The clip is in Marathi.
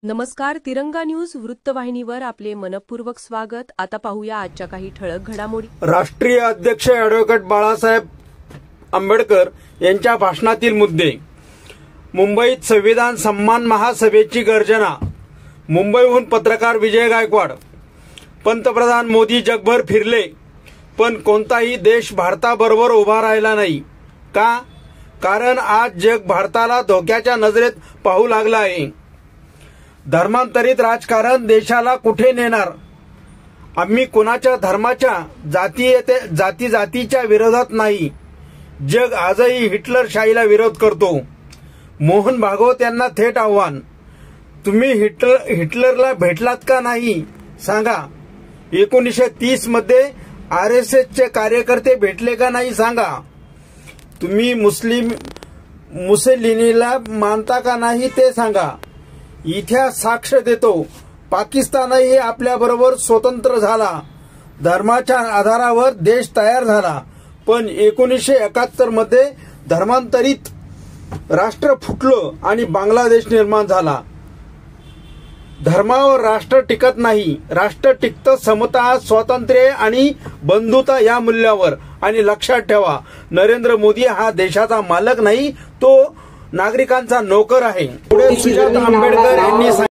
नमस्कार, तिरंगा न्यूज वृत्तवाहिनीवर आपले मनपूर्वक स्वागत। आता पाहूया आजच्या काही ठळक घडामोडी। राष्ट्रीय अध्यक्ष ॲडव्होकेट बाळासाहेब आंबेडकर यांच्या भाषणातील मुद्दे। मुंबईत संविधान सन्मान महासभेची गर्जना। मुंबईहून पत्रकार विजय गायकवाड। पंतप्रधान मोदी जगभर फिरले, पण कोणताही देश भारताबरोबर उभा राहिला नाही का? कारण आज जग भारताला धोक्याच्या नजरेत पाहू लागला आहे। धर्मांतरित राजकारण देशाला कुठे नेणार? आम्ही कोणाच्या धर्माच्या जातीच्या विरोधात नाही। जग आजही हिटलरशाहीला विरोध करतो। मोहन भागवत यांना थेट आव्हान, तुम्ही हिटलरला भेटलात का नाही सांगा। 1930 मध्ये RSSचे कार्यकर्ते भेटले का नाही सांगा। तुम्ही मुसोलिनीला मानता का नाही ते सांगा। इतिहास साक्ष देतो, पाकिस्तानही आपल्याबरोबर स्वतंत्र झाला। धर्माच्या आधारावर देश तयार झाला, पण 1971 मध्ये धर्मांतरित राष्ट्र फुटलं आणि बांगलादेश निर्माण झाला। धर्मावर राष्ट्र टिकत नाही, राष्ट्र टिकतं समता, स्वातंत्र्य आणि बंधुता या मूल्यावर। आणि लक्षात ठेवा, नरेंद्र मोदी हा देशाचा मालक नाही, तो नागरिकांचा नोकर आहे। पुढे सुजात आंबेडकर यांनी